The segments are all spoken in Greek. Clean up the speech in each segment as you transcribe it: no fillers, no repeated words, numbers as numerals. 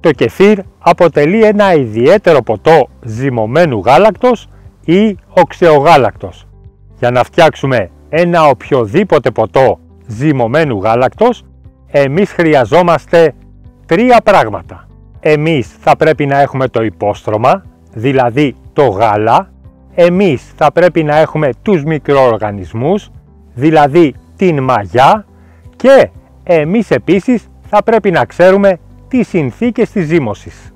Το κεφίρ αποτελεί ένα ιδιαίτερο ποτό ζυμωμένου γάλακτος ή οξεογάλακτος. Για να φτιάξουμε ένα οποιοδήποτε ποτό ζυμωμένου γάλακτος, εμείς χρειαζόμαστε τρία πράγματα. Εμείς θα πρέπει να έχουμε το υπόστρωμα, δηλαδή το γάλα. Εμείς θα πρέπει να έχουμε τους μικροοργανισμούς, δηλαδή την μαγιά. Και εμείς επίσης θα πρέπει να ξέρουμε τις συνθήκες της ζύμωσης.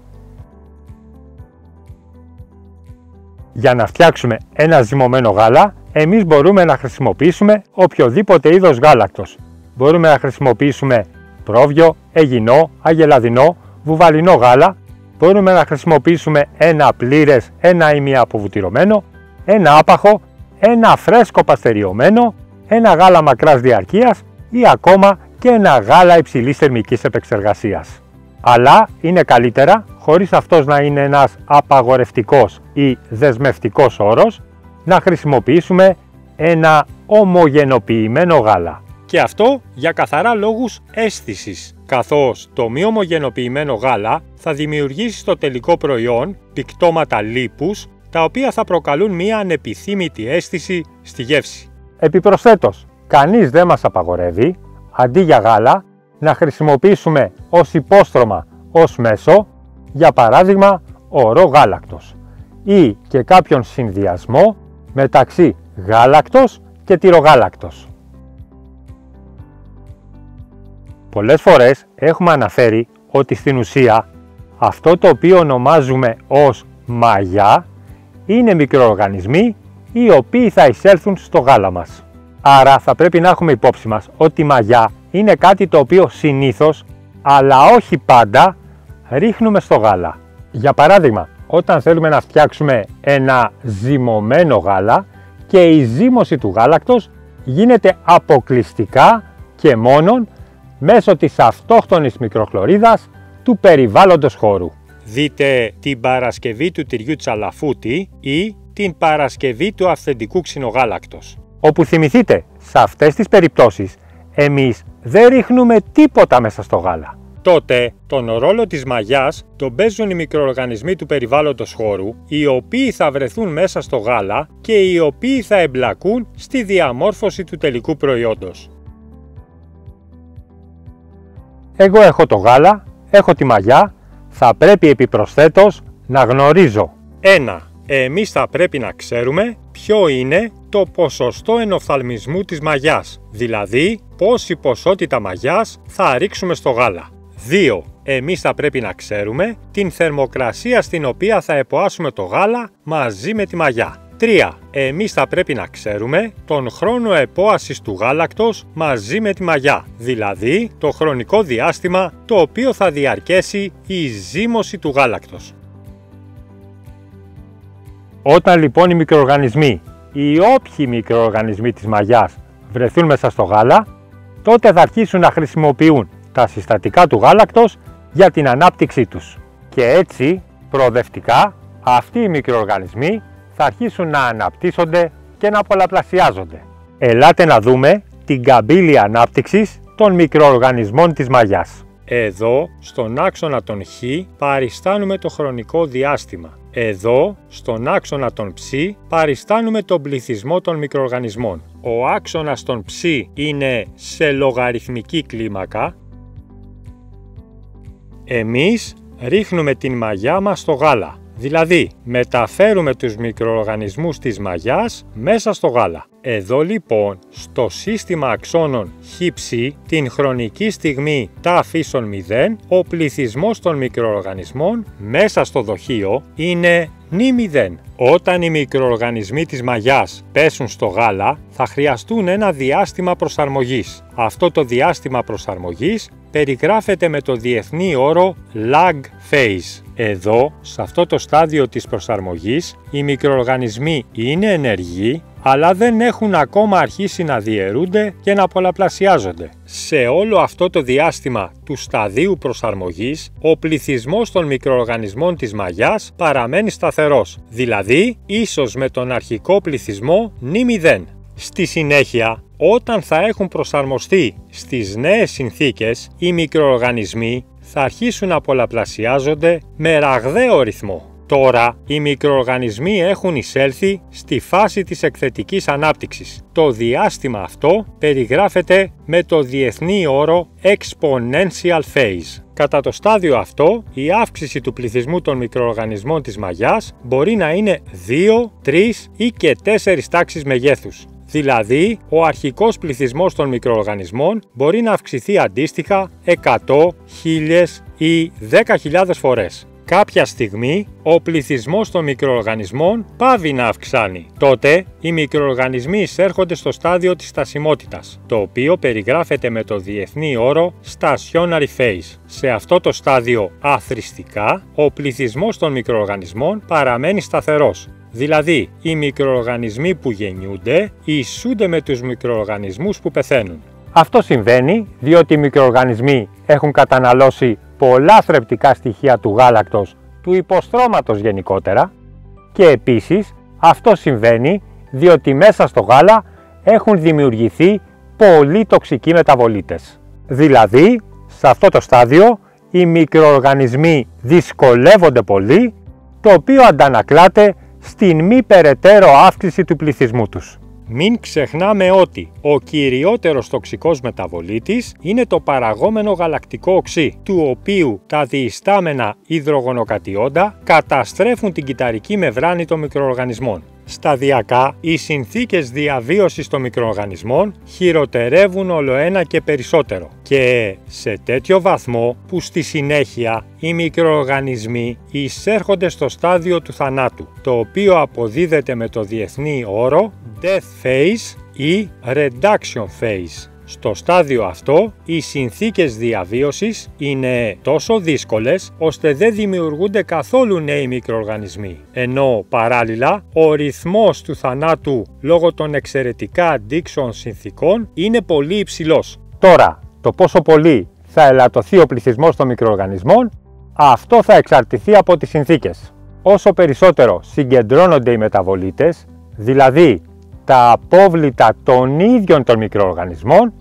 Για να φτιάξουμε ένα ζυμωμένο γάλα, εμείς μπορούμε να χρησιμοποιήσουμε οποιοδήποτε είδος γάλακτος. Μπορούμε να χρησιμοποιήσουμε πρόβιο, αιγινό, αγελαδινό, βουβαλινό γάλα. Μπορούμε να χρησιμοποιήσουμε ένα πλήρες, ένα ημιαποβουτυρωμένο, ένα άπαχο, ένα φρέσκο παστεριωμένο, ένα γάλα μακράς διαρκείας ή ακόμα και ένα γάλα υψηλής θερμικής επεξεργασίας. Αλλά είναι καλύτερα, χωρίς αυτός να είναι ένας απαγορευτικός ή δεσμευτικός όρος, να χρησιμοποιήσουμε ένα ομογενοποιημένο γάλα. Και αυτό για καθαρά λόγους αίσθησης, καθώς το μη ομογενοποιημένο γάλα θα δημιουργήσει στο τελικό προϊόν πυκτώματα λίπους, τα οποία θα προκαλούν μία ανεπιθύμητη αίσθηση στη γεύση. Επιπροσθέτως, κανείς δεν μας απαγορεύει, αντί για γάλα, να χρησιμοποιήσουμε ως υπόστρωμα, ως μέσο, για παράδειγμα ορό γάλακτος ή και κάποιον συνδυασμό μεταξύ γάλακτος και τυρογάλακτος. Πολλές φορές έχουμε αναφέρει ότι στην ουσία αυτό το οποίο ονομάζουμε ως μαγιά είναι μικροοργανισμοί οι οποίοι θα εισέλθουν στο γάλα μας. Άρα θα πρέπει να έχουμε υπόψη μας ότι η μαγιά είναι κάτι το οποίο συνήθως, αλλά όχι πάντα, ρίχνουμε στο γάλα. Για παράδειγμα, όταν θέλουμε να φτιάξουμε ένα ζυμωμένο γάλα και η ζύμωση του γάλακτος γίνεται αποκλειστικά και μόνον μέσω της αυτόχθονης μικροχλωρίδας του περιβάλλοντος χώρου. Δείτε την Παρασκευή του τυριού τσαλαφούτη ή την Παρασκευή του αυθεντικού ξινογάλακτος. Όπου θυμηθείτε, σε αυτές τις περιπτώσεις εμείς δεν ρίχνουμε τίποτα μέσα στο γάλα. Τότε τον ρόλο της μαγιάς τον παίζουν οι μικροοργανισμοί του περιβάλλοντος χώρου, οι οποίοι θα βρεθούν μέσα στο γάλα και οι οποίοι θα εμπλακούν στη διαμόρφωση του τελικού προϊόντος. Εγώ έχω το γάλα, έχω τη μαγιά, θα πρέπει επιπροσθέτως να γνωρίζω. 1. Εμείς θα πρέπει να ξέρουμε ποιο είναι το ποσοστό ενοφθαλμισμού της μαγιάς, δηλαδή πόση ποσότητα μαγιάς θα ρίξουμε στο γάλα. 2. Εμείς θα πρέπει να ξέρουμε την θερμοκρασία στην οποία θα εποάσουμε το γάλα μαζί με τη μαγιά. 3. Εμείς θα πρέπει να ξέρουμε τον χρόνο επόασης του γάλακτος μαζί με τη μαγιά, δηλαδή το χρονικό διάστημα το οποίο θα διαρκέσει η ζύμωση του γάλακτος. Όταν λοιπόν οι μικροοργανισμοί ή όποιοι μικροοργανισμοί της μαγιάς βρεθούν μέσα στο γάλα, τότε θα αρχίσουν να χρησιμοποιούν τα συστατικά του γάλακτος για την ανάπτυξή τους. Και έτσι, προοδευτικά, αυτοί οι μικροοργανισμοί θα αρχίσουν να αναπτύσσονται και να πολλαπλασιάζονται. Ελάτε να δούμε την καμπύλη ανάπτυξης των μικροοργανισμών της μαγιάς. Εδώ, στον άξονα των Χ, παριστάνουμε το χρονικό διάστημα. Εδώ, στον άξονα των Ψ, παριστάνουμε τον πληθυσμό των μικροοργανισμών. Ο άξονας των Ψ είναι σε λογαριθμική κλίμακα. Εμείς ρίχνουμε την μαγιά μας στο γάλα, δηλαδή μεταφέρουμε τους μικροοργανισμούς της μαγιάς μέσα στο γάλα. Εδώ λοιπόν, στο σύστημα αξώνων Χ-Ψ, την χρονική στιγμή τ' 0, ο πληθυσμός των μικροοργανισμών μέσα στο δοχείο είναι νη 0. Όταν οι μικροοργανισμοί της μαγιάς πέσουν στο γάλα, θα χρειαστούν ένα διάστημα προσαρμογής. Αυτό το διάστημα προσαρμογής περιγράφεται με το διεθνή όρο lag phase. Εδώ, σε αυτό το στάδιο της προσαρμογής, οι μικροοργανισμοί είναι ενεργοί, αλλά δεν έχουν ακόμα αρχίσει να διαιρούνται και να πολλαπλασιάζονται. Σε όλο αυτό το διάστημα του σταδίου προσαρμογής, ο πληθυσμός των μικροοργανισμών της μαγιάς παραμένει σταθερός, δηλαδή ίσως με τον αρχικό πληθυσμό νη 0. Στη συνέχεια, όταν θα έχουν προσαρμοστεί στις νέες συνθήκες, οι μικροοργανισμοί θα αρχίσουν να πολλαπλασιάζονται με ραγδαίο ρυθμό. Τώρα, οι μικροοργανισμοί έχουν εισέλθει στη φάση της εκθετικής ανάπτυξης. Το διάστημα αυτό περιγράφεται με το διεθνή όρο exponential phase. Κατά το στάδιο αυτό, η αύξηση του πληθυσμού των μικροοργανισμών της μαγιάς μπορεί να είναι 2, 3 ή και 4 τάξεις μεγέθους. Δηλαδή, ο αρχικός πληθυσμός των μικροοργανισμών μπορεί να αυξηθεί αντίστοιχα 100, 1000 ή 10.000 φορές. Κάποια στιγμή, ο πληθυσμός των μικροοργανισμών πάβει να αυξάνει. Τότε, οι μικροοργανισμοί εισέρχονται στο στάδιο της στασιμότητας, το οποίο περιγράφεται με το διεθνή όρο stationary phase. Σε αυτό το στάδιο, αθρηστικά, ο πληθυσμός των μικροοργανισμών παραμένει σταθερός. Δηλαδή, οι μικροοργανισμοί που γεννιούνται ισούνται με τους μικροοργανισμούς που πεθαίνουν. Αυτό συμβαίνει διότι οι μικροοργανισμοί έχουν καταναλώσει πολλά θρεπτικά στοιχεία του γάλακτος, του υποστρώματος γενικότερα, και επίσης αυτό συμβαίνει διότι μέσα στο γάλα έχουν δημιουργηθεί πολλοί τοξικοί μεταβολίτες. Δηλαδή, σε αυτό το στάδιο οι μικροοργανισμοί δυσκολεύονται πολύ, το οποίο αντανακλάται στην μη περαιτέρω αύξηση του πληθυσμού τους. Μην ξεχνάμε ότι ο κυριότερος τοξικός μεταβολίτης είναι το παραγόμενο γαλακτικό οξύ, του οποίου τα διιστάμενα υδρογονοκατιόντα καταστρέφουν την κυταρική μεμβράνη των μικροοργανισμών. Σταδιακά, οι συνθήκες διαβίωσης των μικροοργανισμών χειροτερεύουν ολοένα και περισσότερο και σε τέτοιο βαθμό που στη συνέχεια οι μικροοργανισμοί εισέρχονται στο στάδιο του θανάτου, το οποίο αποδίδεται με το διεθνή όρο Death Phase ή Reduction Phase. Στο στάδιο αυτό, οι συνθήκες διαβίωσης είναι τόσο δύσκολες ώστε δεν δημιουργούνται καθόλου νέοι μικροοργανισμοί, ενώ παράλληλα ο ρυθμός του θανάτου λόγω των εξαιρετικά αντίξωων συνθήκων είναι πολύ υψηλός. Τώρα, το πόσο πολύ θα ελαττωθεί ο πληθυσμός των μικροοργανισμών, αυτό θα εξαρτηθεί από τις συνθήκες. Όσο περισσότερο συγκεντρώνονται οι μεταβολίτες, δηλαδή τα απόβλητα των ίδιων των μικροοργανισμών,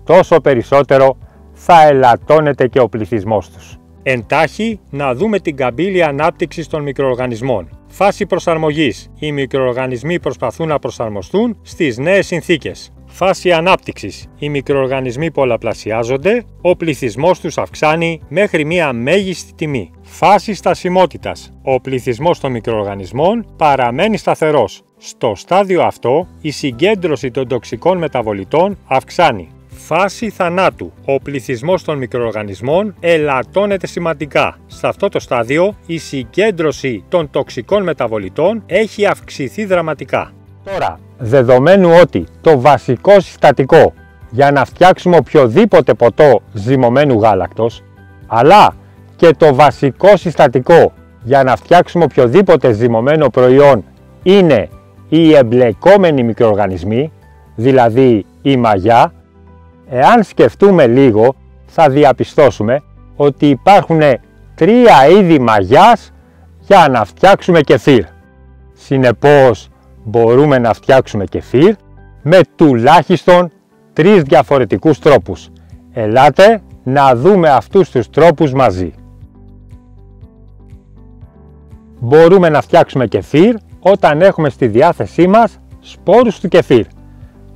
τόσο περισσότερο θα ελαττώνεται και ο πληθυσμός τους. Εντάχει, να δούμε την καμπύλη ανάπτυξης των μικροοργανισμών. Φάση προσαρμογής. Οι μικροοργανισμοί προσπαθούν να προσαρμοστούν στις νέες συνθήκες. Φάση ανάπτυξης. Οι μικροοργανισμοί πολλαπλασιάζονται, ο πληθυσμός τους αυξάνει μέχρι μία μέγιστη τιμή. Φάση στασιμότητας. Ο πληθυσμός των μικροοργανισμών παραμένει σταθερός. Στο στάδιο αυτό, η συγκέντρωση των τοξικών μεταβολιτών αυξάνει. Φάση θανάτου. Ο πληθυσμός των μικροοργανισμών ελαττώνεται σημαντικά. Σε αυτό το στάδιο, η συγκέντρωση των τοξικών μεταβολιτών έχει αυξηθεί δραματικά. Τώρα, δεδομένου ότι το βασικό συστατικό για να φτιάξουμε οποιοδήποτε ποτό ζυμωμένου γάλακτος, αλλά και το βασικό συστατικό για να φτιάξουμε οποιοδήποτε ζυμωμένο προϊόν είναι οι εμπλεκόμενοι μικροοργανισμοί, δηλαδή η μαγιά, εάν σκεφτούμε λίγο θα διαπιστώσουμε ότι υπάρχουν 3 είδη μαγιάς για να φτιάξουμε κεφίρ. Συνεπώς μπορούμε να φτιάξουμε κεφίρ με τουλάχιστον 3 διαφορετικούς τρόπους. Ελάτε να δούμε αυτούς τους τρόπους μαζί. Μπορούμε να φτιάξουμε κεφίρ όταν έχουμε στη διάθεσή μας σπόρους του κεφίρ.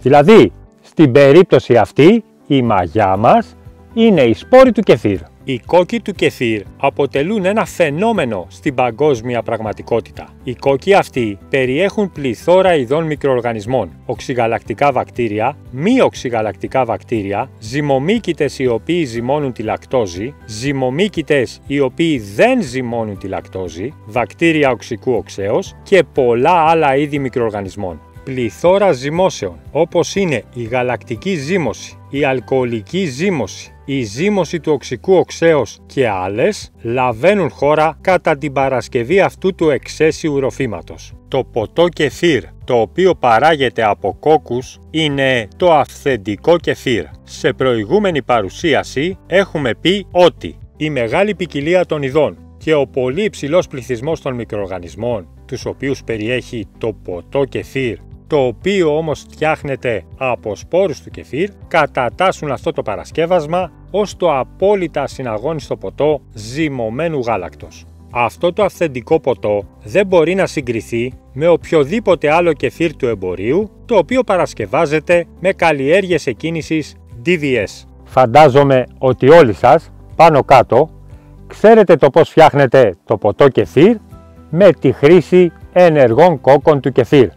Δηλαδή, στην περίπτωση αυτή, η μαγιά μας είναι οι σπόροι του κεφίρ. Οι κόκκι του κεφίρ αποτελούν ένα φαινόμενο στην παγκόσμια πραγματικότητα. Οι κόκκι αυτοί περιέχουν πληθώρα ειδών μικροοργανισμών, οξυγαλακτικά βακτήρια, μη οξυγαλακτικά βακτήρια, ζυμομύκητες οι οποίοι ζυμώνουν τη λακτόζη, ζυμομύκητες οι οποίοι δεν ζυμώνουν τη λακτόζη, βακτήρια οξικού οξέως και πολλά άλλα είδη μικροοργανισμών. Πληθώρα ζυμώσεων, όπως είναι η γαλακτική ζύμωση, η αλκοολική ζύμωση, η ζύμωση του οξικού οξέως και άλλες, λαβαίνουν χώρα κατά την παρασκευή αυτού του εξαίσιου ροφήματος. Το ποτό κεφίρ, το οποίο παράγεται από κόκκους, είναι το αυθεντικό κεφίρ. Σε προηγούμενη παρουσίαση έχουμε πει ότι η μεγάλη ποικιλία των ειδών και ο πολύ υψηλός πληθυσμός των μικροοργανισμών, τους οποίους περιέχει το ποτό κεφίρ, το οποίο όμως φτιάχνεται από σπόρους του κεφίρ, κατατάσσουν αυτό το παρασκεύασμα ως το απόλυτα ασυναγώνιστο ποτό ζυμωμένου γάλακτος. Αυτό το αυθεντικό ποτό δεν μπορεί να συγκριθεί με οποιοδήποτε άλλο κεφίρ του εμπορίου, το οποίο παρασκευάζεται με καλλιέργειες εκκίνησης DVS. Φαντάζομαι ότι όλοι σας, πάνω κάτω, ξέρετε το πώς φτιάχνετε το ποτό κεφίρ με τη χρήση ενεργών κόκκων του κεφίρ.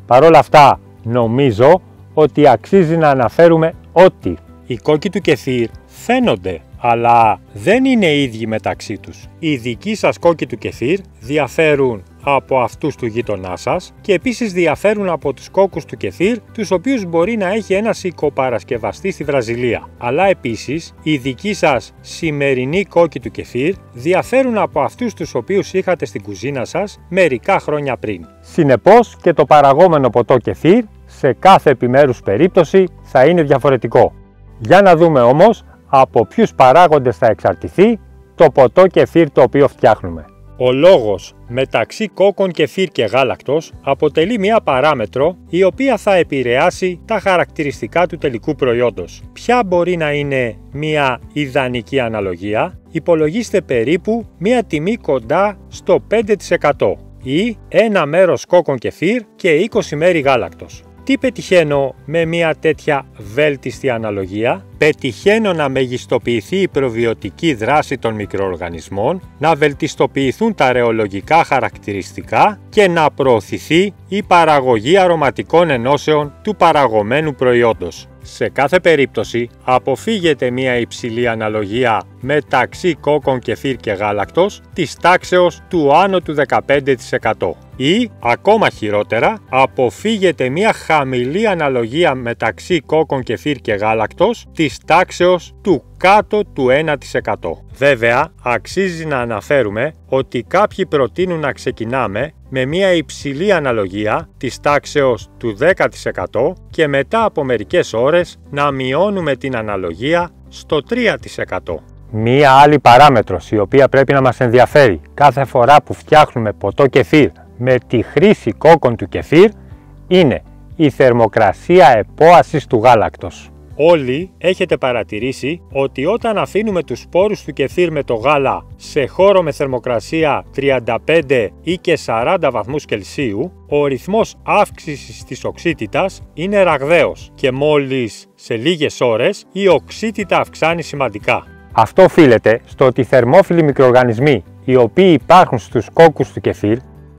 Παρ' όλα αυτά, νομίζω ότι αξίζει να αναφέρουμε ότι οι κόκκι του κεφίρ φαίνονται, αλλά δεν είναι ίδιοι μεταξύ τους. Οι δικοί σας κόκκι του κεφίρ διαφέρουν από αυτούς του γείτονά σας και επίσης διαφέρουν από τους κόκκους του κεφίρ, τους οποίους μπορεί να έχει ένας οικοπαρασκευαστής στη Βραζιλία. Αλλά επίσης οι δικοί σας σημερινοί κόκκι του κεφίρ διαφέρουν από αυτούς τους οποίους είχατε στην κουζίνα σας μερικά χρόνια πριν. Συνεπώς και το παραγόμενο ποτό κεφίρ σε κάθε επιμέρους περίπτωση θα είναι διαφορετικό. Για να δούμε όμως από ποιους παράγοντες θα εξαρτηθεί το ποτό κεφίρ το οποίο φτιάχνουμε. Ο λόγος μεταξύ κόκκων κεφίρ και γάλακτος αποτελεί μια παράμετρο η οποία θα επηρεάσει τα χαρακτηριστικά του τελικού προϊόντος. Ποια μπορεί να είναι μια ιδανική αναλογία? Υπολογίστε περίπου μια τιμή κοντά στο 5% ή ένα μέρος κόκκων κεφίρ και 20 μέρη γάλακτος. Τι πετυχαίνω με μια τέτοια βέλτιστη αναλογία? Πετυχαίνω να μεγιστοποιηθεί η προβιωτική δράση των μικροοργανισμών, να βελτιστοποιηθούν τα ρεολογικά χαρακτηριστικά και να προωθηθεί η παραγωγή αρωματικών ενώσεων του παραγωμένου προϊόντος. Σε κάθε περίπτωση, αποφύγετε μια υψηλή αναλογία μεταξύ κόκκων κεφίρ και γάλακτος της τάξεως του άνω του 15%. Ή, ακόμα χειρότερα, αποφύγετε μια χαμηλή αναλογία μεταξύ κόκκων κεφίρ και γάλακτος της τάξεως του κάτω του 1%. Βέβαια, αξίζει να αναφέρουμε ότι κάποιοι προτείνουν να ξεκινάμε με μια υψηλή αναλογία της τάξεως του 10% και μετά από μερικές ώρες να μειώνουμε την αναλογία στο 3%. Μία άλλη παράμετρος η οποία πρέπει να μας ενδιαφέρει κάθε φορά που φτιάχνουμε ποτό κεφίρ με τη χρήση κόκκων του κεφίρ είναι η θερμοκρασία επόασης του γάλακτος. Όλοι έχετε παρατηρήσει ότι όταν αφήνουμε τους σπόρους του κεφίρ με το γάλα σε χώρο με θερμοκρασία 35 ή και 40 βαθμούς Κελσίου, ο ρυθμός αύξησης της οξύτητας είναι ραγδαίος και μόλις σε λίγες ώρες η οξύτητα αυξάνει σημαντικά. Αυτό οφείλεται στο ότι οι θερμόφιλοι μικροοργανισμοί οι οποίοι υπάρχουν στους κόκκους του κεφίρ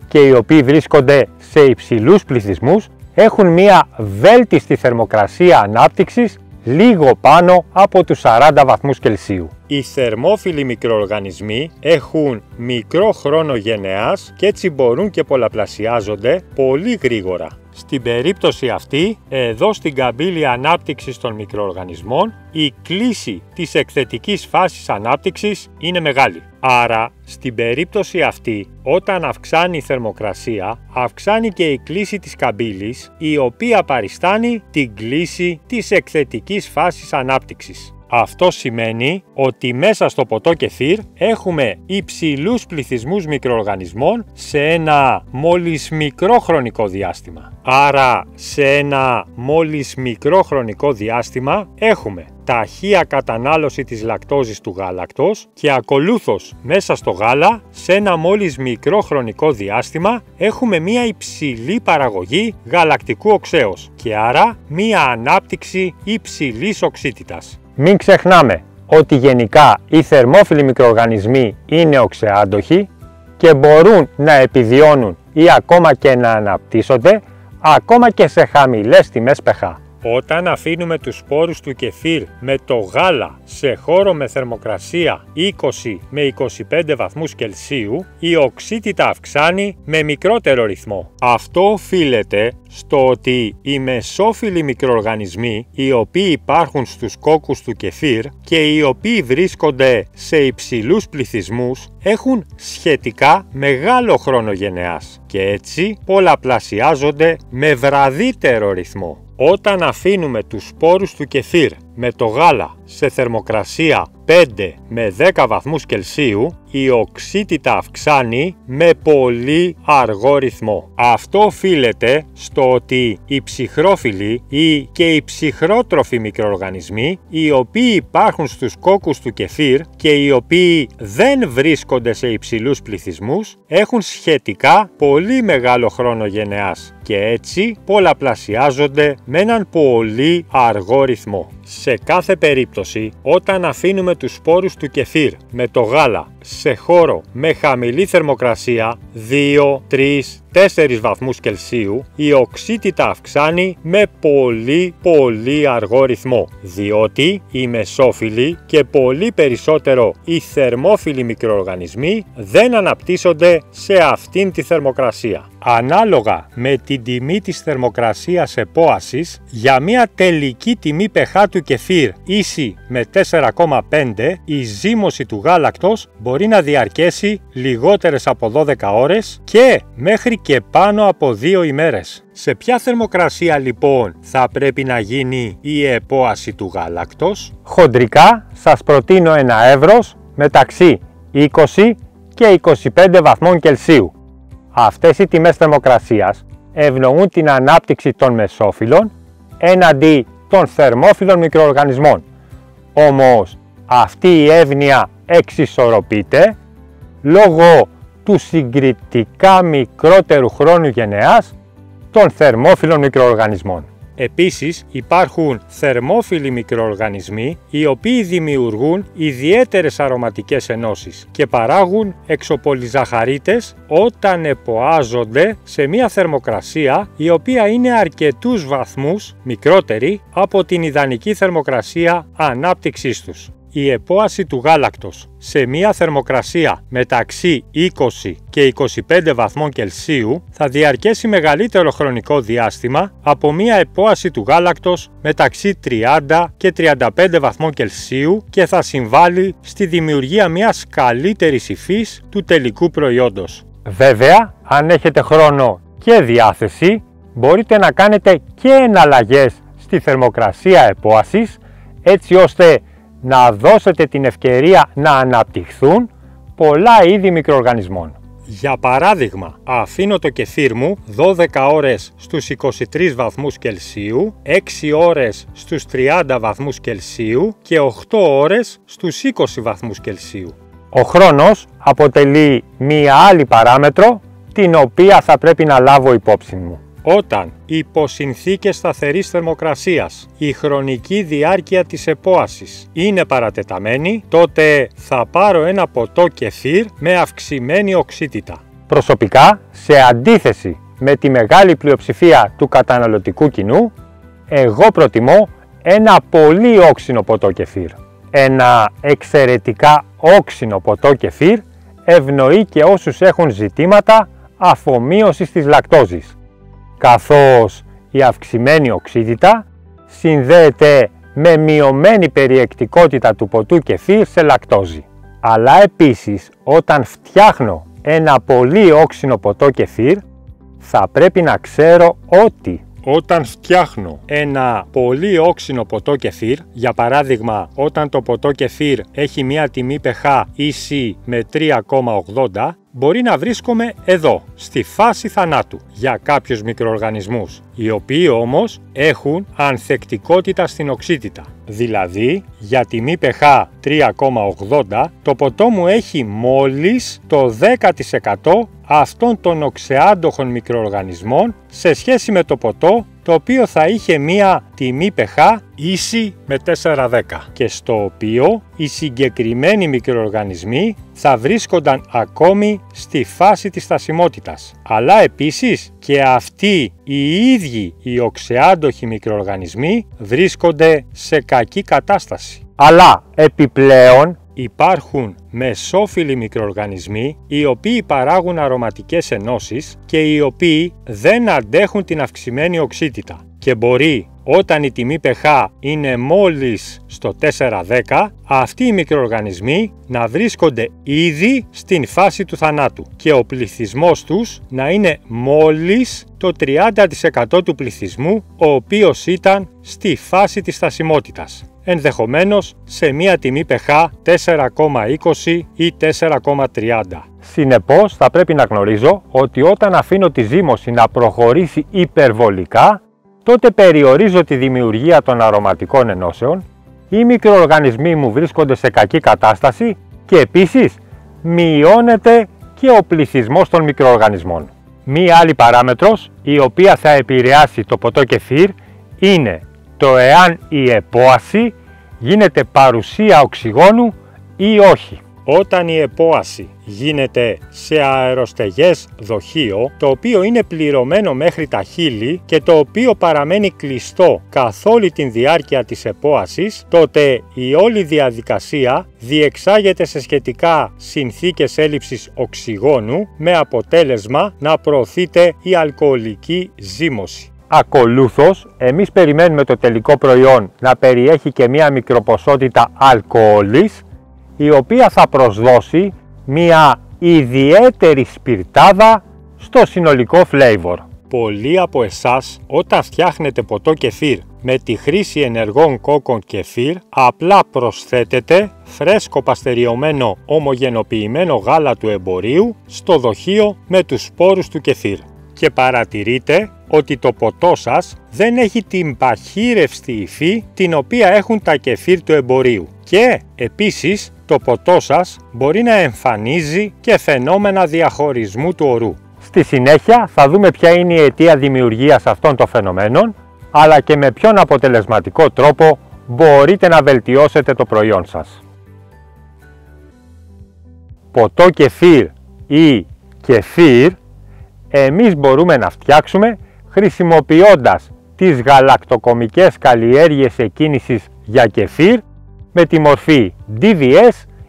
και οι οποίοι βρίσκονται σε υψηλούς πληθυσμούς έχουν μία βέλτιστη θερμοκρασία ανάπτυξης λίγο πάνω από τους 40 βαθμούς Κελσίου. Οι θερμόφιλοι μικροοργανισμοί έχουν μικρό χρόνο γενεάς και έτσι μπορούν και πολλαπλασιάζονται πολύ γρήγορα. Στην περίπτωση αυτή, εδώ στην καμπύλη ανάπτυξης των μικροοργανισμών, η κλίση της εκθετικής φάσης ανάπτυξης είναι μεγάλη. Άρα, στην περίπτωση αυτή, όταν αυξάνει η θερμοκρασία, αυξάνει και η κλίση της καμπύλης, η οποία παριστάνει την κλίση της εκθετικής φάσης ανάπτυξης. Αυτό σημαίνει ότι μέσα στο ποτό κεφίρ έχουμε υψηλούς πληθυσμούς μικροοργανισμών σε ένα μόλις μικρό χρονικό διάστημα. Άρα σε ένα μόλις μικρό χρονικό διάστημα έχουμε ταχεία κατανάλωση της λακτόζης του γάλακτος και ακολούθως μέσα στο γάλα σε ένα μόλις μικρό χρονικό διάστημα έχουμε μία υψηλή παραγωγή γαλακτικού οξέως και άρα μία ανάπτυξη υψηλής οξύτητας. Μην ξεχνάμε ότι γενικά οι θερμόφιλοι μικροοργανισμοί είναι οξεάντοχοι και μπορούν να επιβιώνουν ή ακόμα και να αναπτύσσονται ακόμα και σε χαμηλές τιμές pH. Όταν αφήνουμε τους σπόρους του κεφίρ με το γάλα σε χώρο με θερμοκρασία 20 με 25 βαθμούς Κελσίου, η οξύτητα αυξάνει με μικρότερο ρυθμό. Αυτό οφείλεται στο ότι οι μεσόφιλοι μικροοργανισμοί, οι οποίοι υπάρχουν στους κόκκους του κεφίρ και οι οποίοι βρίσκονται σε υψηλούς πληθυσμούς, έχουν σχετικά μεγάλο χρόνο γενεάς και έτσι πολλαπλασιάζονται με βραδύτερο ρυθμό. Όταν αφήνουμε τους σπόρους του κεφίρ με το γάλα σε θερμοκρασία 5 με 10 βαθμούς Κελσίου η οξύτητα αυξάνει με πολύ αργό ρυθμό. Αυτό οφείλεται στο ότι οι ψυχρόφιλοι ή και οι ψυχρότροφοι μικροοργανισμοί, οι οποίοι υπάρχουν στους κόκκους του κεφίρ και οι οποίοι δεν βρίσκονται σε υψηλούς πληθυσμούς, έχουν σχετικά πολύ μεγάλο χρόνο γενεάς και έτσι πολλαπλασιάζονται με έναν πολύ αργό ρυθμό. Σε κάθε περίπτωση, όταν αφήνουμε τους σπόρους του κεφίρ με το γάλα σε χώρο με χαμηλή θερμοκρασία 2, 3, 4 βαθμούς Κελσίου, η οξύτητα αυξάνει με πολύ αργό ρυθμό, διότι οι μεσόφιλοι και πολύ περισσότερο οι θερμόφιλοι μικροοργανισμοί δεν αναπτύσσονται σε αυτήν τη θερμοκρασία. Ανάλογα με την τιμή της θερμοκρασίας επόασης, για μια τελική τιμή pH του κεφίρ ίση με 4,5, η ζύμωση του γάλακτος μπορεί να διαρκέσει λιγότερες από 12 ώρες και μέχρι και πάνω από 2 ημέρες. Σε ποια θερμοκρασία λοιπόν θα πρέπει να γίνει η επόαση του γάλακτος? Χοντρικά σας προτείνω ένα εύρος μεταξύ 20 και 25 βαθμών Κελσίου. Αυτές οι τιμές θερμοκρασίας ευνοούν την ανάπτυξη των μεσόφιλων έναντι των θερμόφιλων μικροοργανισμών. Όμως αυτή η εύνοια εξισορροπείται λόγω του συγκριτικά μικρότερου χρόνου γενεάς των θερμόφιλων μικροοργανισμών. Επίσης υπάρχουν θερμόφιλοι μικροοργανισμοί οι οποίοι δημιουργούν ιδιαίτερες αρωματικές ενώσεις και παράγουν εξωπολυζαχαρίτες όταν εποάζονται σε μια θερμοκρασία η οποία είναι αρκετούς βαθμούς μικρότερη από την ιδανική θερμοκρασία ανάπτυξής τους. Η επόαση του γάλακτος σε μια θερμοκρασία μεταξύ 20 και 25 βαθμών Κελσίου θα διαρκέσει μεγαλύτερο χρονικό διάστημα από μια επόαση του γάλακτος μεταξύ 30 και 35 βαθμών Κελσίου και θα συμβάλλει στη δημιουργία μιας καλύτερης υφής του τελικού προϊόντος. Βέβαια, αν έχετε χρόνο και διάθεση, μπορείτε να κάνετε και εναλλαγές στη θερμοκρασία επόασης, έτσι ώστε να δώσετε την ευκαιρία να αναπτυχθούν πολλά είδη μικροοργανισμών. Για παράδειγμα, αφήνω το κεφίρ μου 12 ώρες στους 23 βαθμούς Κελσίου, 6 ώρες στους 30 βαθμούς Κελσίου και 8 ώρες στους 20 βαθμούς Κελσίου. Ο χρόνος αποτελεί μία άλλη παράμετρο την οποία θα πρέπει να λάβω υπόψη μου. Όταν υπό συνθήκες σταθερής θερμοκρασίας η χρονική διάρκεια της επόασης είναι παρατεταμένη, τότε θα πάρω ένα ποτό κεφίρ με αυξημένη οξύτητα. Προσωπικά, σε αντίθεση με τη μεγάλη πλειοψηφία του καταναλωτικού κοινού, εγώ προτιμώ ένα πολύ όξινο ποτό κεφίρ. Ένα εξαιρετικά όξινο ποτό κεφίρ ευνοεί και όσους έχουν ζητήματα αφομοίωσης της λακτόζης, καθώς η αυξημένη οξύτητα συνδέεται με μειωμένη περιεκτικότητα του ποτού κεφίρ σε λακτόζη. Αλλά επίσης, όταν φτιάχνω ένα πολύ όξινο ποτό κεφίρ, θα πρέπει να ξέρω ότι όταν φτιάχνω ένα πολύ όξινο ποτό κεφίρ, για παράδειγμα όταν το ποτό κεφίρ έχει μία τιμή pH ίση με 3,80, μπορεί να βρίσκομαι εδώ, στη φάση θανάτου για κάποιους μικροοργανισμούς, οι οποίοι όμως έχουν ανθεκτικότητα στην οξύτητα. Δηλαδή, για τιμή pH 3,80, το ποτό μου έχει μόλις το 10% αυτών των οξεάντοχων μικροοργανισμών σε σχέση με το ποτό το οποίο θα είχε μία τιμή pH ίση με 4,10 και στο οποίο οι συγκεκριμένοι μικροοργανισμοί θα βρίσκονταν ακόμη στη φάση της στασιμότητας. Αλλά επίσης και αυτοί οι ίδιοι οι οξεάντοχοι μικροοργανισμοί βρίσκονται σε κακή κατάσταση. Αλλά επιπλέον υπάρχουν μεσόφιλοι μικροοργανισμοί οι οποίοι παράγουν αρωματικές ενώσεις και οι οποίοι δεν αντέχουν την αυξημένη οξύτητα και μπορεί όταν η τιμή pH είναι μόλις στο 4,10 αυτοί οι μικροοργανισμοί να βρίσκονται ήδη στην φάση του θανάτου και ο πληθυσμός τους να είναι μόλις το 30% του πληθυσμού ο οποίος ήταν στη φάση της στασιμότητας. ενδεχομένως σε μία τιμή pH 4,20 ή 4,30. Συνεπώς θα πρέπει να γνωρίζω ότι όταν αφήνω τη ζύμωση να προχωρήσει υπερβολικά, τότε περιορίζω τη δημιουργία των αρωματικών ενώσεων, οι μικροοργανισμοί μου βρίσκονται σε κακή κατάσταση και επίσης μειώνεται και ο πληθυσμός των μικροοργανισμών. Μία άλλη παράμετρος η οποία θα επηρεάσει το ποτό κεφίρ είναι το εάν η επόαση γίνεται παρουσία οξυγόνου ή όχι. Όταν η επόαση γίνεται σε αεροστεγές δοχείο, το οποίο είναι πληρωμένο μέχρι τα χείλη και το οποίο παραμένει κλειστό καθ' όλη την διάρκεια της επόασης, τότε η όλη διαδικασία διεξάγεται σε σχετικά συνθήκες έλλειψης οξυγόνου, με αποτέλεσμα να προωθείται η αλκοολική ζύμωση. Ακολούθως, εμείς περιμένουμε το τελικό προϊόν να περιέχει και μία μικροποσότητα αλκοόλης, η οποία θα προσδώσει μία ιδιαίτερη σπιρτάδα στο συνολικό flavor. Πολλοί από εσάς, όταν φτιάχνετε ποτό κεφίρ με τη χρήση ενεργών κόκκων κεφίρ, απλά προσθέτετε φρέσκο παστεριωμένο ομογενοποιημένο γάλα του εμπορίου στο δοχείο με τους σπόρους του κεφίρ. Και παρατηρείτε ότι το ποτό σας δεν έχει την παχύρευστη υφή την οποία έχουν τα κεφίρ του εμπορίου. Και επίσης το ποτό σας μπορεί να εμφανίζει και φαινόμενα διαχωρισμού του ορού. Στη συνέχεια θα δούμε ποια είναι η αιτία δημιουργίας αυτών των φαινομένων, αλλά και με ποιον αποτελεσματικό τρόπο μπορείτε να βελτιώσετε το προϊόν σας. Ποτό κεφίρ ή κεφίρ εμείς μπορούμε να φτιάξουμε χρησιμοποιώντας τις γαλακτοκομικές καλλιέργειες εκκίνησης για κεφίρ με τη μορφή DVS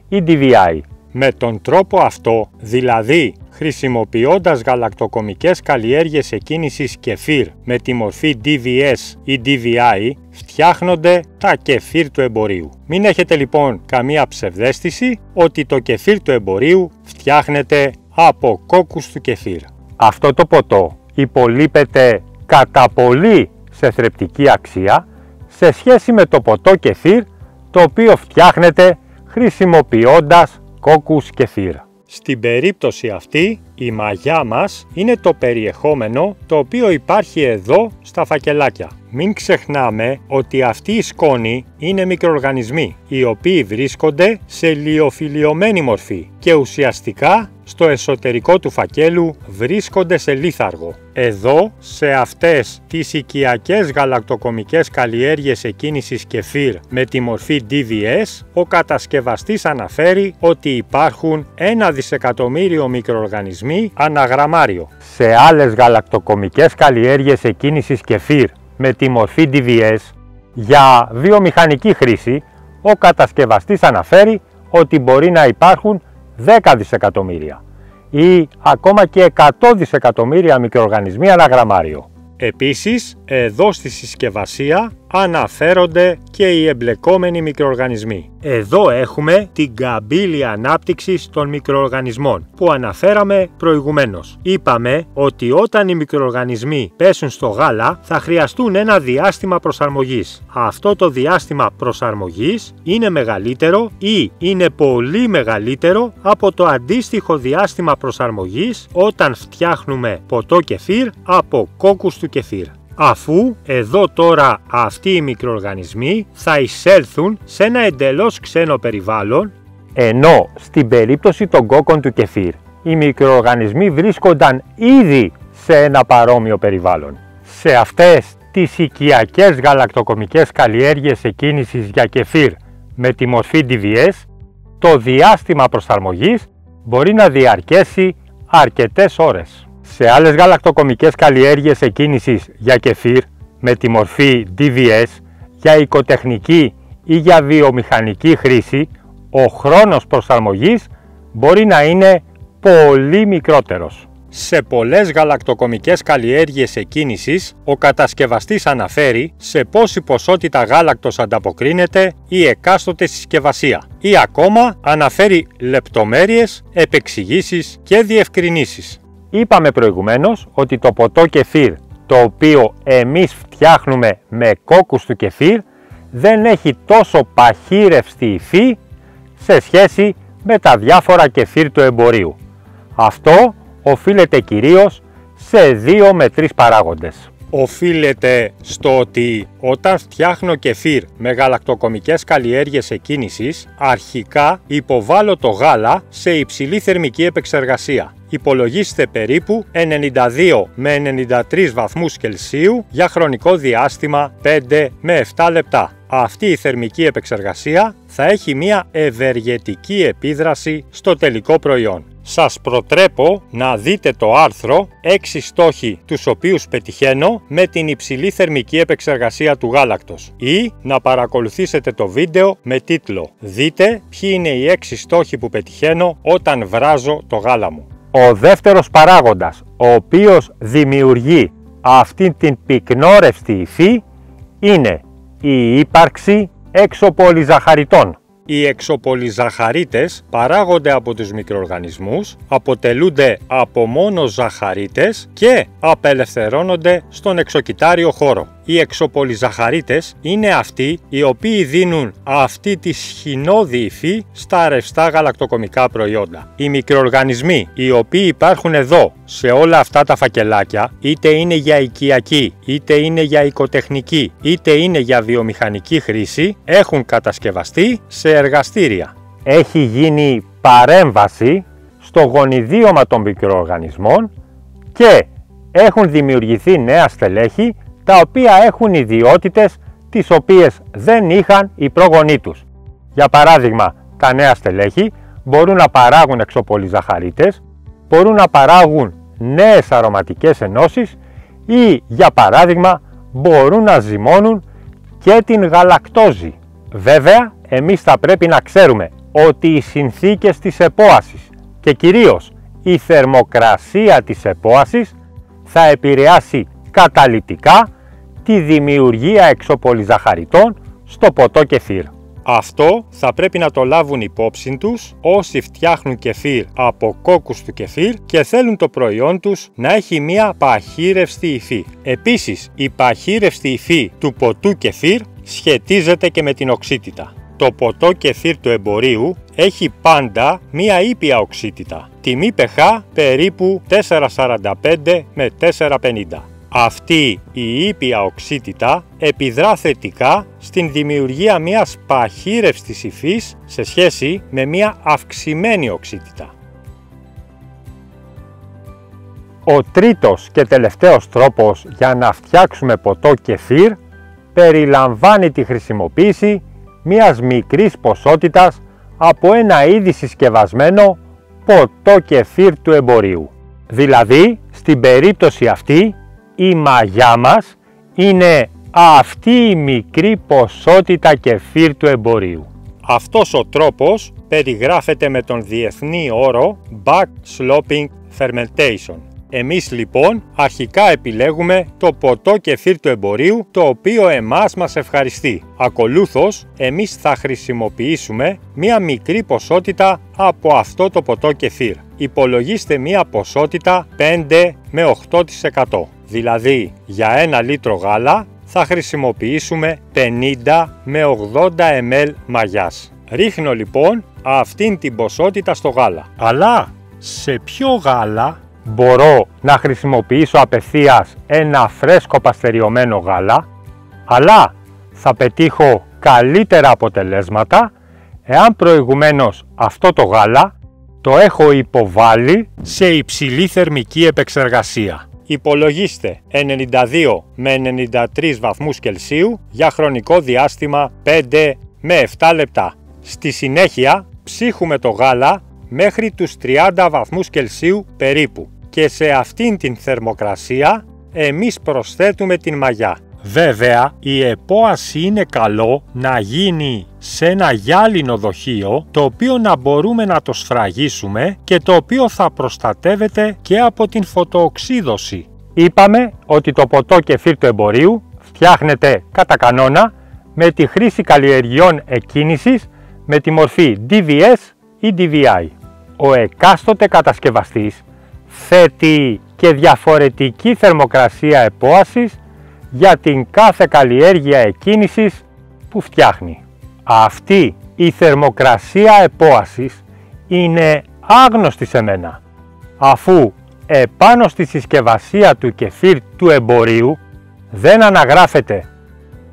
ή DVI. Με τον τρόπο αυτό, δηλαδή χρησιμοποιώντας γαλακτοκομικές καλλιέργειες εκκίνησης κεφίρ με τη μορφή DVS ή DVI, φτιάχνονται τα κεφίρ του εμπορίου. Μην έχετε λοιπόν καμία ψευδαίσθηση ότι το κεφίρ του εμπορίου φτιάχνεται από κόκκους του κεφίρ. Αυτό το ποτό υπολείπεται κατά πολύ σε θρεπτική αξία σε σχέση με το ποτό κεφίρ το οποίο φτιάχνεται χρησιμοποιώντας κόκκους κεφίρ. Στην περίπτωση αυτή η μαγιά μας είναι το περιεχόμενο το οποίο υπάρχει εδώ στα φακελάκια. Μην ξεχνάμε ότι αυτή η σκόνη είναι μικροοργανισμοί οι οποίοι βρίσκονται σε λιοφιλιωμένη μορφή και ουσιαστικά στο εσωτερικό του φακέλου βρίσκονται σε λίθαργο. Εδώ, σε αυτές τις οικιακές γαλακτοκομικές καλλιέργειες εκκίνησης κεφίρ με τη μορφή DVS, ο κατασκευαστής αναφέρει ότι υπάρχουν 1 δισεκατομμύριο μικροοργανισμοί ανά γραμμάριο. Σε άλλες γαλακτοκομικές καλλιέργειες εκκίνησης κεφίρ με τη μορφή DVS, για βιομηχανική χρήση, ο κατασκευαστής αναφέρει ότι μπορεί να υπάρχουν 10 δισεκατομμύρια ή ακόμα και 100 δισεκατομμύρια μικροοργανισμοί ανά γραμμάριο. Επίσης, εδώ στη συσκευασία αναφέρονται και οι εμπλεκόμενοι μικροοργανισμοί. Εδώ έχουμε την καμπύλη ανάπτυξης των μικροοργανισμών που αναφέραμε προηγουμένως. Είπαμε ότι όταν οι μικροοργανισμοί πέσουν στο γάλα θα χρειαστούν ένα διάστημα προσαρμογής. Αυτό το διάστημα προσαρμογής είναι μεγαλύτερο ή είναι πολύ μεγαλύτερο από το αντίστοιχο διάστημα προσαρμογής όταν φτιάχνουμε ποτό κεφίρ από κόκκους του κεφίρ. Αφού εδώ τώρα αυτοί οι μικροοργανισμοί θα εισέλθουν σε ένα εντελώς ξένο περιβάλλον, ενώ στην περίπτωση των κόκκων του κεφίρ οι μικροοργανισμοί βρίσκονταν ήδη σε ένα παρόμοιο περιβάλλον. Σε αυτές τις οικιακές γαλακτοκομικές καλλιέργειες εκκίνησης για κεφίρ με τη μορφή DVS, το διάστημα προσαρμογής μπορεί να διαρκέσει αρκετές ώρες. Σε άλλες γαλακτοκομικές καλλιέργειες εκκίνησης για κεφίρ με τη μορφή DVS, για οικοτεχνική ή για βιομηχανική χρήση, ο χρόνος προσαρμογής μπορεί να είναι πολύ μικρότερος. Σε πολλές γαλακτοκομικές καλλιέργειες εκκίνησης, ο κατασκευαστής αναφέρει σε πόση ποσότητα γάλακτος ανταποκρίνεται η εκάστοτε συσκευασία ή ακόμα αναφέρει λεπτομέρειες, επεξηγήσεις και διευκρινήσεις. Είπαμε προηγουμένως ότι το ποτό κεφίρ το οποίο εμείς φτιάχνουμε με κόκκους του κεφίρ δεν έχει τόσο παχύρευστη υφή σε σχέση με τα διάφορα κεφίρ του εμπορίου. Αυτό οφείλεται κυρίως σε 2 με 3 παράγοντες. Οφείλεται στο ότι όταν φτιάχνω κεφίρ με γαλακτοκομικές καλλιέργειες εκκίνησης, αρχικά υποβάλλω το γάλα σε υψηλή θερμική επεξεργασία. Υπολογίστε περίπου 92 με 93 βαθμούς Κελσίου για χρονικό διάστημα 5 με 7 λεπτά. Αυτή η θερμική επεξεργασία θα έχει μια ευεργετική επίδραση στο τελικό προϊόν. Σας προτρέπω να δείτε το άρθρο 6 στόχοι τους οποίους πετυχαίνω με την υψηλή θερμική επεξεργασία του γάλακτος ή να παρακολουθήσετε το βίντεο με τίτλο «Δείτε ποιοι είναι οι 6 στόχοι που πετυχαίνω όταν βράζω το γάλα μου». Ο δεύτερος παράγοντας, ο οποίος δημιουργεί αυτή την πυκνόρευστη υφή, είναι η ύπαρξη εξωπολυζαχαριτών. Οι εξωπολυζαχαρίτες παράγονται από τους μικροοργανισμούς, αποτελούνται από μόνο ζαχαρίτες και απελευθερώνονται στον εξωκυτάριο χώρο. Οι εξωπολυζαχαρίτες είναι αυτοί οι οποίοι δίνουν αυτή τη σχοινώδη υφή στα ρευστά γαλακτοκομικά προϊόντα. Οι μικροοργανισμοί οι οποίοι υπάρχουν εδώ σε όλα αυτά τα φακελάκια, είτε είναι για οικιακή, είτε είναι για οικοτεχνική, είτε είναι για βιομηχανική χρήση, έχουν κατασκευαστεί σε εργαστήρια. Έχει γίνει παρέμβαση στο γονιδίωμα των μικροοργανισμών και έχουν δημιουργηθεί νέα στελέχη τα οποία έχουν ιδιότητες τις οποίες δεν είχαν οι πρόγονοί τους. Για παράδειγμα, τα νέα στελέχη μπορούν να παράγουν εξωπολυζαχαρίτες, μπορούν να παράγουν νέες αρωματικές ενώσεις ή, για παράδειγμα, μπορούν να ζυμώνουν και την γαλακτόζη. Βέβαια, εμείς θα πρέπει να ξέρουμε ότι οι συνθήκες της επόασης και κυρίως η θερμοκρασία της επόασης θα επηρεάσει καταλυτικά τη δημιουργία εξωπολυζαχαριτών στο ποτό κεφίρ. Αυτό θα πρέπει να το λάβουν υπόψη τους όσοι φτιάχνουν κεφίρ από κόκκους του κεφίρ και θέλουν το προϊόν τους να έχει μια παχύρευστη υφή. Επίσης, η παχύρευστη υφή του ποτού κεφίρ σχετίζεται και με την οξύτητα. Το ποτό κεφίρ του εμπορίου έχει πάντα μία ήπια οξύτητα, τιμή pH περίπου 4,45 με 4,50. Αυτή η ήπια οξύτητα επιδρά θετικά στην δημιουργία μιας παχύρευσης υφής σε σχέση με μια αυξημένη οξύτητα. Ο τρίτος και τελευταίος τρόπος για να φτιάξουμε ποτό κεφίρ περιλαμβάνει τη χρησιμοποίηση μιας μικρής ποσότητας από ένα ήδη συσκευασμένο ποτό κεφίρ του εμπορίου. Δηλαδή, στην περίπτωση αυτή, η μαγιά μας είναι αυτή η μικρή ποσότητα κεφίρ του εμπορίου. Αυτός ο τρόπος περιγράφεται με τον διεθνή όρο Back Sloping Fermentation. Εμείς λοιπόν αρχικά επιλέγουμε το ποτό κεφίρ του εμπορίου, το οποίο εμάς μας ευχαριστεί. Ακολούθως, εμείς θα χρησιμοποιήσουμε μία μικρή ποσότητα από αυτό το ποτό κεφίρ. Υπολογίστε μία ποσότητα 5 με 8%. Δηλαδή, για 1 λίτρο γάλα θα χρησιμοποιήσουμε 50 με 80 ml μαγιάς. Ρίχνω λοιπόν αυτήν την ποσότητα στο γάλα. Αλλά σε ποιο γάλα μπορώ να χρησιμοποιήσω απευθείας ένα φρέσκο παστεριωμένο γάλα, αλλά θα πετύχω καλύτερα αποτελέσματα εάν προηγουμένως αυτό το γάλα το έχω υποβάλει σε υψηλή θερμική επεξεργασία. Υπολογίστε 92 με 93 βαθμούς Κελσίου για χρονικό διάστημα 5 με 7 λεπτά. Στη συνέχεια ψύχουμε το γάλα μέχρι τους 30 βαθμούς Κελσίου περίπου και σε αυτήν την θερμοκρασία εμείς προσθέτουμε την μαγιά. Βέβαια, η επόαση είναι καλό να γίνει σε ένα γυάλινο δοχείο, το οποίο να μπορούμε να το σφραγίσουμε και το οποίο θα προστατεύεται και από την φωτοοξύδωση. Είπαμε ότι το ποτό κεφίρ του εμπορίου φτιάχνεται κατά κανόνα με τη χρήση καλλιεργειών εκκίνησης με τη μορφή DVS ή DVI. Ο εκάστοτε κατασκευαστής θέτει και διαφορετική θερμοκρασία επόασης για την κάθε καλλιέργεια εκκίνησης που φτιάχνει. Αυτή η θερμοκρασία επόασης είναι άγνωστη σε μένα, αφού επάνω στη συσκευασία του κεφίρ του εμπορίου δεν αναγράφεται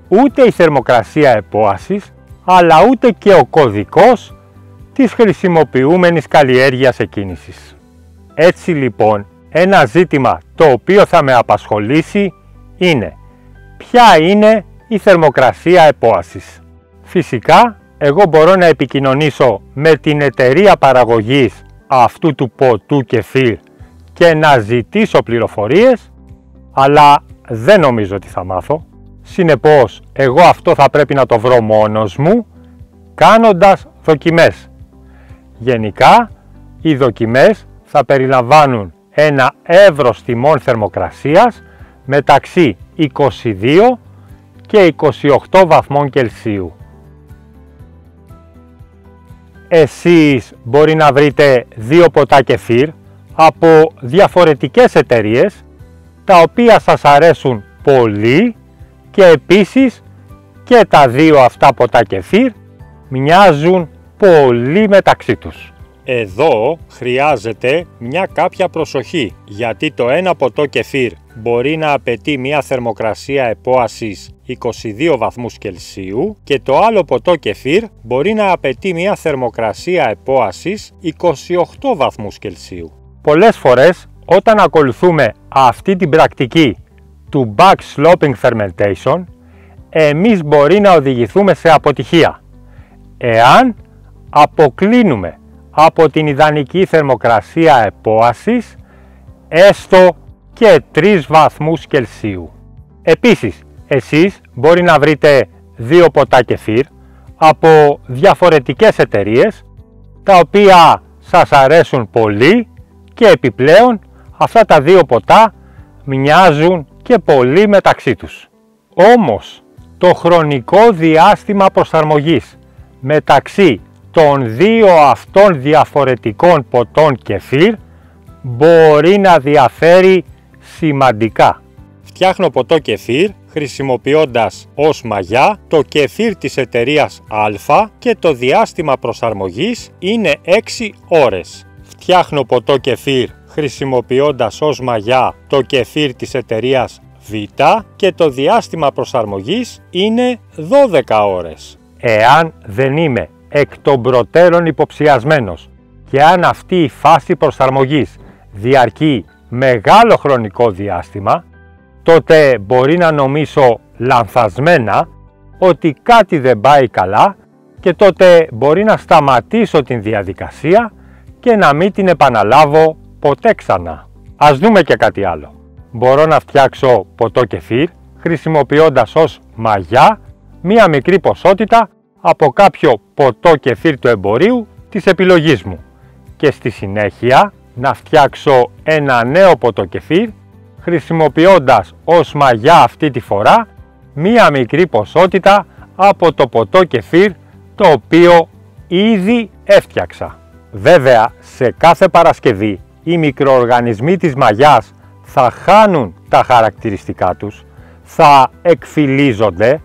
ούτε η θερμοκρασία επόασης, αλλά ούτε και ο κωδικός της χρησιμοποιούμενης καλλιέργειας εκκίνησης. Έτσι λοιπόν, ένα ζήτημα το οποίο θα με απασχολήσει είναι ποια είναι η θερμοκρασία επόασης. Φυσικά, εγώ μπορώ να επικοινωνήσω με την εταιρεία παραγωγής αυτού του ποτού κεφίρ και να ζητήσω πληροφορίες, αλλά δεν νομίζω ότι θα μάθω. Συνεπώς, εγώ αυτό θα πρέπει να το βρω μόνος μου, κάνοντας δοκιμές. Γενικά, οι δοκιμές θα περιλαμβάνουν ένα εύρος τιμών θερμοκρασίας μεταξύ 22 και 28 βαθμών Κελσίου. Εσείς μπορεί να βρείτε 2 ποτά κεφίρ από διαφορετικές εταιρείες, τα οποία σας αρέσουν πολύ και επίσης και τα 2 αυτά ποτά κεφίρ μοιάζουν πολύ μεταξύ τους. Εδώ χρειάζεται μια κάποια προσοχή, γιατί το ένα ποτό κεφίρ μπορεί να απαιτεί μια θερμοκρασία επόασης 22 βαθμούς Κελσίου και το άλλο ποτό κεφίρ μπορεί να απαιτεί μια θερμοκρασία επόασης 28 βαθμούς Κελσίου. Πολλές φορές όταν ακολουθούμε αυτή την πρακτική του backsloping fermentation, εμείς μπορεί να οδηγηθούμε σε αποτυχία εάν αποκλίνουμε από την ιδανική θερμοκρασία επόασης έστω και 3 βαθμούς Κελσίου. Επίσης, εσείς μπορεί να βρείτε 2 ποτά κεφίρ από διαφορετικές εταιρείες, τα οποία σας αρέσουν πολύ και επιπλέον αυτά τα 2 ποτά μοιάζουν και πολύ μεταξύ τους. Όμως, το χρονικό διάστημα προσαρμογής μεταξύ των 2 αυτών διαφορετικών ποτών κεφίρ μπορεί να διαφέρει σημαντικά. Φτιάχνω ποτό κεφίρ χρησιμοποιώντας ως μαγιά το κεφίρ της εταιρείας Α και το διάστημα προσαρμογής είναι 6 ώρες. Φτιάχνω ποτό κεφίρ χρησιμοποιώντας ως μαγιά το κεφίρ της εταιρείας Β και το διάστημα προσαρμογής είναι 12 ώρες. Εάν δεν είμαι εκ των προτέρων υποψιασμένος και αν αυτή η φάση προσαρμογής διαρκεί μεγάλο χρονικό διάστημα, τότε μπορεί να νομίσω λανθασμένα ότι κάτι δεν πάει καλά και τότε μπορεί να σταματήσω την διαδικασία και να μην την επαναλάβω ποτέ ξανά. Ας δούμε και κάτι άλλο. Μπορώ να φτιάξω ποτό κεφίρ χρησιμοποιώντας ως μαγιά μία μικρή ποσότητα από κάποιο ποτό κεφίρ του εμπορίου της επιλογής μου και στη συνέχεια να φτιάξω ένα νέο ποτό κεφίρ χρησιμοποιώντας ως μαγιά αυτή τη φορά μία μικρή ποσότητα από το ποτό κεφίρ το οποίο ήδη έφτιαξα. Βέβαια, σε κάθε Παρασκευή οι μικροοργανισμοί της μαγιάς θα χάνουν τα χαρακτηριστικά τους, θα εκφυλίζονται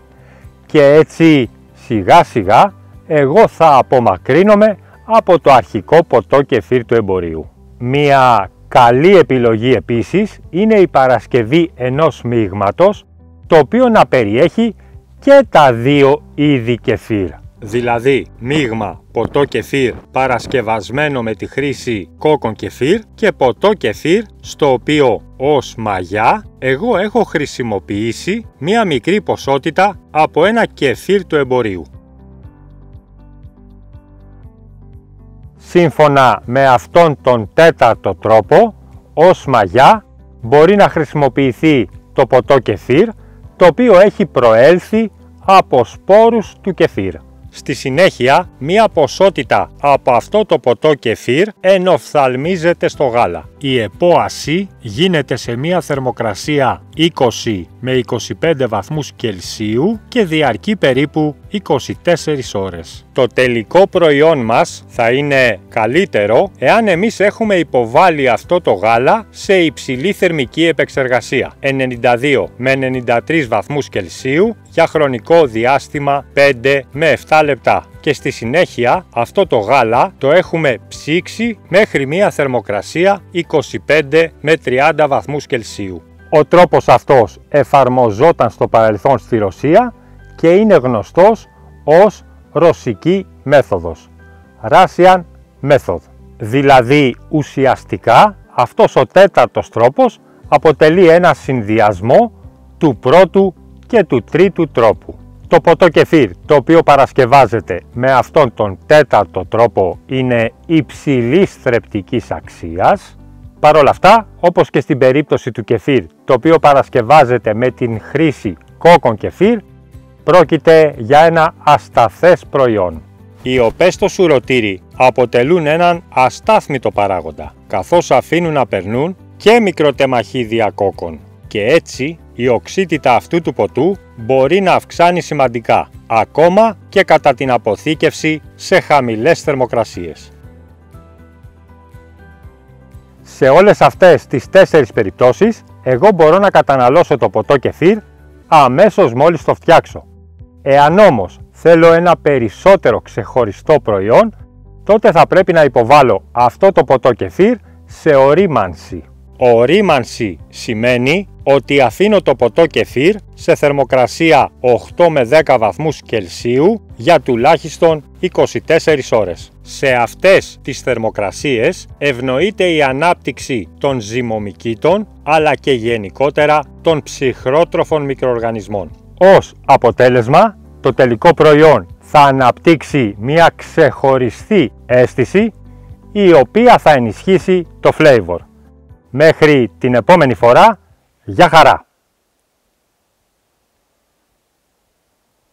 και έτσι σιγά σιγά εγώ θα απομακρύνομαι από το αρχικό ποτό κεφίρ του εμπορίου. Μία καλή επιλογή επίσης είναι η παρασκευή ενός μείγματος το οποίο να περιέχει και τα 2 είδη κεφίρ. Δηλαδή μείγμα ποτό κεφίρ παρασκευασμένο με τη χρήση κόκκον κεφίρ και ποτό κεφίρ στο οποίο ως μαγιά εγώ έχω χρησιμοποιήσει μία μικρή ποσότητα από ένα κεφίρ του εμπορίου. Σύμφωνα με αυτόν τον 4ο τρόπο, ως μαγιά μπορεί να χρησιμοποιηθεί το ποτό κεφίρ το οποίο έχει προέλθει από σπόρους του κεφίρ. Στη συνέχεια, μία ποσότητα από αυτό το ποτό κεφίρ ενοφθαλμίζεται στο γάλα. Η επόαση γίνεται σε μία θερμοκρασία 20 με 25 βαθμούς Κελσίου και διαρκεί περίπου 24 ώρες. Το τελικό προϊόν μας θα είναι καλύτερο εάν εμείς έχουμε υποβάλει αυτό το γάλα σε υψηλή θερμική επεξεργασία 92 με 93 βαθμούς Κελσίου για χρονικό διάστημα 5 με 7 λεπτά. Και στη συνέχεια αυτό το γάλα το έχουμε ψήξει μέχρι μία θερμοκρασία 25 με 30 βαθμούς Κελσίου. Ο τρόπος αυτός εφαρμοζόταν στο παρελθόν στη Ρωσία και είναι γνωστός ως ρωσική μέθοδος, Russian Method. Δηλαδή ουσιαστικά αυτός ο τέταρτος τρόπος αποτελεί ένα συνδυασμό του πρώτου και του τρίτου τρόπου. Το ποτό κεφίρ το οποίο παρασκευάζεται με αυτόν τον τέταρτο τρόπο είναι υψηλής θρεπτικής αξίας. Παρ' όλα αυτά, όπως και στην περίπτωση του κεφίρ το οποίο παρασκευάζεται με την χρήση κόκκον κεφίρ, πρόκειται για ένα ασταθές προϊόν. Οι οπές στο σουρωτήρι αποτελούν έναν αστάθμητο παράγοντα, καθώς αφήνουν να περνούν και μικροτεμαχίδια κόκκον και έτσι η οξύτητα αυτού του ποτού μπορεί να αυξάνει σημαντικά, ακόμα και κατά την αποθήκευση σε χαμηλές θερμοκρασίες. Σε όλες αυτές τις 4 περιπτώσεις, εγώ μπορώ να καταναλώσω το ποτό κεφίρ αμέσως μόλις το φτιάξω. Εάν όμως θέλω ένα περισσότερο ξεχωριστό προϊόν, τότε θα πρέπει να υποβάλω αυτό το ποτό κεφίρ σε ορίμανση. Ορίμανση σημαίνει ότι αφήνω το ποτό κεφίρ σε θερμοκρασία 8 με 10 βαθμούς Κελσίου για τουλάχιστον 24 ώρες. Σε αυτές τις θερμοκρασίες ευνοείται η ανάπτυξη των ζυμομυκήτων αλλά και γενικότερα των ψυχρότροφων μικροοργανισμών. Ως αποτέλεσμα, το τελικό προϊόν θα αναπτύξει μια ξεχωριστή αίσθηση η οποία θα ενισχύσει το flavor. Μέχρι την επόμενη φορά, γεια χαρά!